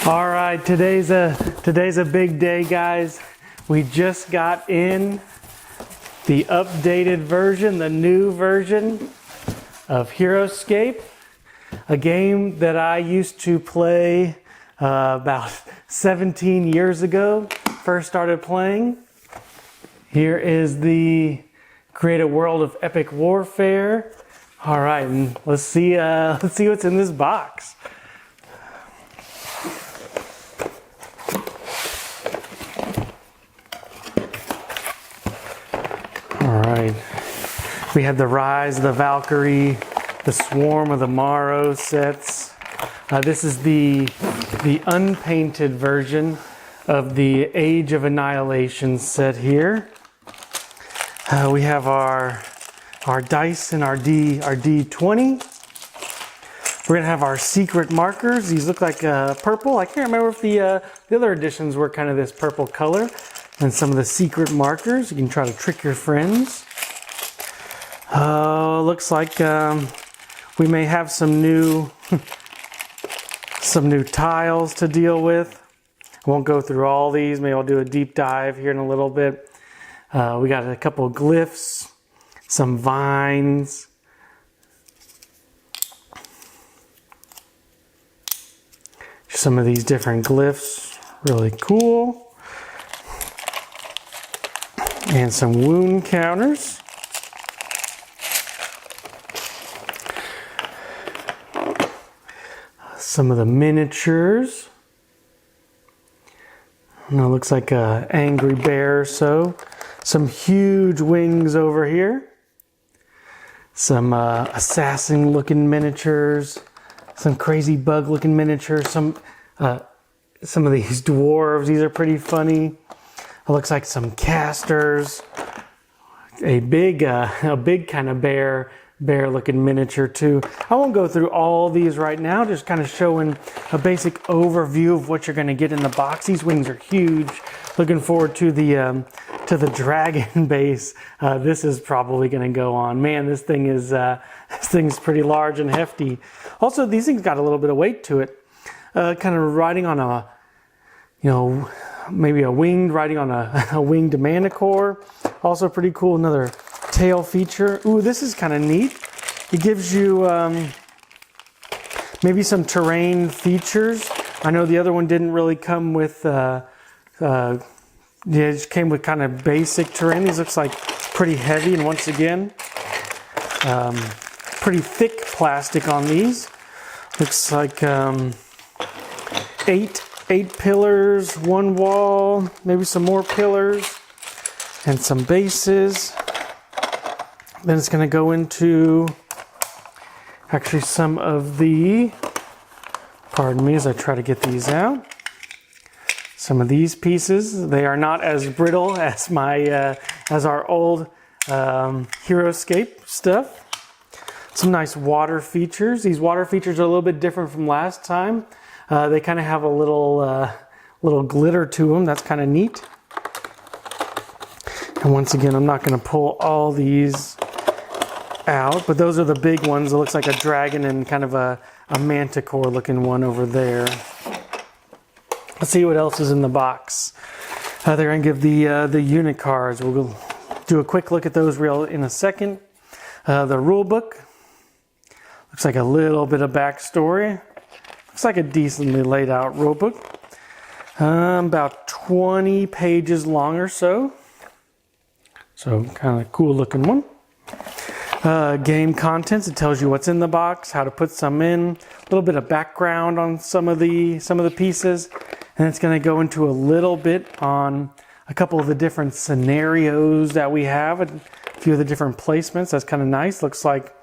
All right, today's a big day, guys. We just got in the updated version, the new version of Heroscape, a game that I used to play about 17 years ago. First started playing. Here is the Create a World of Epic Warfare. All right, and let's see what's in this box. All right, we have the Rise of the Valkyrie, the Swarm of the Morrow sets. This is the unpainted version of the Age of Annihilation set here. We have our dice and our D20. We're gonna have our secret markers. These look like purple. I can't remember if the other editions were kind of this purple color. And some of the secret markers. You can try to trick your friends. Looks like we may have some new tiles to deal with. I won't go through all these. Maybe I'll do a deep dive here in a little bit. We got a couple of glyphs, some vines. Some of these different glyphs, really cool. And some wound counters. Some of the miniatures. And it looks like an angry bear or so. Some huge wings over here. Some assassin looking miniatures. Some crazy bug looking miniatures. Some of these dwarves, these are pretty funny. It looks like some casters, a big kind of bear looking miniature too. I won't go through all these right now, just kind of showing a basic overview of what you're going to get in the box. These wings are huge. Looking forward to the dragon base. This is probably going to go on. Man, this thing's pretty large and hefty. Also, these things got a little bit of weight to it. Kind of riding on a, maybe a winged, riding on a winged manicore. Also pretty cool, another tail feature. Ooh, this is kind of neat. It gives you maybe some terrain features. I know the other one didn't really come with, it just came with kind of basic terrain. These looks like pretty heavy, and once again, pretty thick plastic on these. Looks like 8 pillars, 1 wall, maybe some more pillars, and some bases. Then it's going to go into actually some of the, pardon me as I try to get these out, some of these pieces. They are not as brittle as as our old Heroscape stuff. Some nice water features. These water features are a little bit different from last time. They kind of have a little glitter to them. That's kind of neat. And once again, I'm not going to pull all these out, but those are the big ones. It looks like a dragon and kind of a manticore looking one over there. Let's see what else is in the box. They're going to give the unit cards. We'll do a quick look at those in a second. The rule book. Looks like a little bit of backstory. Looks like a decently laid out rule book. About 20 pages long or so. So kind of cool looking one. Game contents. It tells you what's in the box, how to put some in. A little bit of background on some of the pieces. And it's going to go into a little bit on a couple of the different scenarios that we have. A few of the different placements. That's kind of nice. Looks like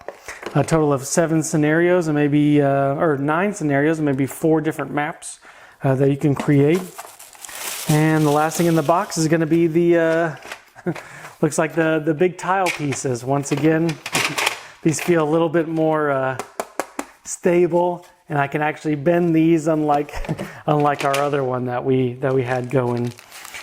a total of 7 scenarios and maybe, or 9 scenarios and maybe 4 different maps that you can create. And the last thing in the box is going to be the, looks like the big tile pieces. Once again, these feel a little bit more stable, and I can actually bend these unlike our other one that we had going.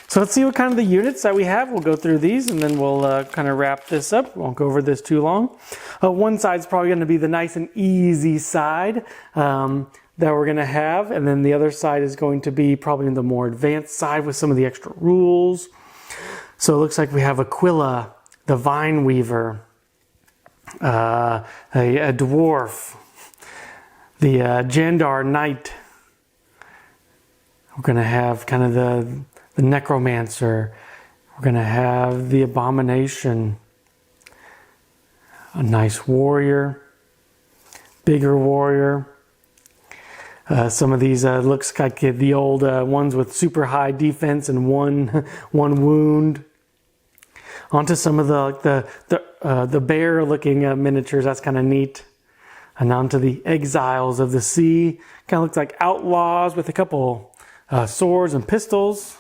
So let's see what kind of the units that we have. We'll go through these and then we'll kind of wrap this up. Won't go over this too long. One side's probably going to be the nice and easy side. that we're going to have. And then the other side is going to be probably the more advanced side with some of the extra rules. So it looks like we have Aquila, the Vine Weaver, a dwarf, the Jandar Knight. We're going to have kind of the Necromancer. We're going to have the Abomination, a nice warrior, bigger warrior. Some of these looks like the old ones with super high defense and one wound. Onto some of the bear-looking miniatures. That's kind of neat. And onto the Exiles of the Sea. Kind of looks like outlaws with a couple swords and pistols.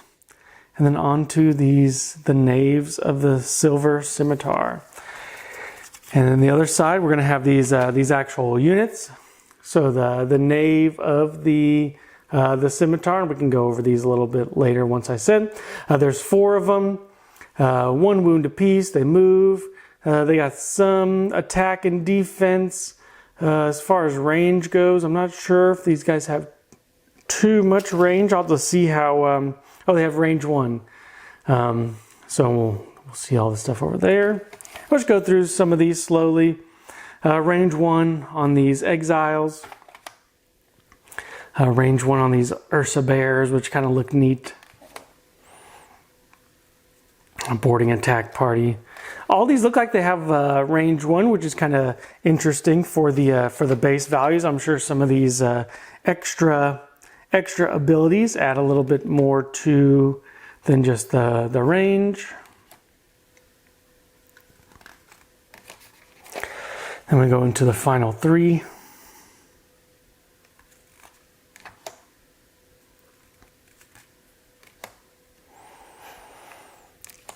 And then onto the Knaves of the Silver Scimitar. And then the other side, we're going to have these actual units. So the Knave of the Scimitar, and we can go over these a little bit later once I said. There's 4 of them, 1 wound apiece. They move. They got some attack and defense. As far as range goes, I'm not sure if these guys have too much range. I'll have to see how. Oh, they have range 1. So we'll see all the stuff over there. Let's go through some of these slowly. Range 1 on these Exiles. Range 1 on these Ursa Bears, which kind of look neat. A boarding attack party. All these look like they have range 1, which is kind of interesting for the base values. I'm sure some of these extra abilities add a little bit more to than just the range. Then we go into the final 3.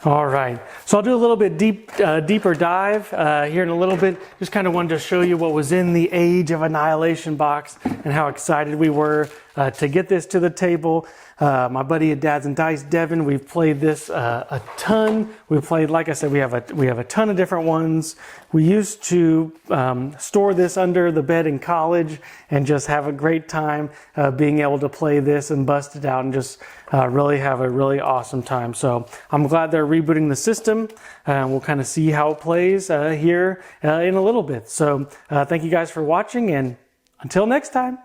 All right, so I'll do a little bit deeper dive here in a little bit. Just kind of wanted to show you what was in the Age of Annihilation box and how excited we were to get this to the table. My buddy at Dads and Dice, Devin, we've played this a ton. We've played, like I said, we have a ton of different ones. We used to store this under the bed in college and just have a great time being able to play this and bust it out and just really have a really awesome time. So I'm glad they're rebooting the system. We'll kind of see how it plays here in a little bit. So thank you guys for watching, and until next time.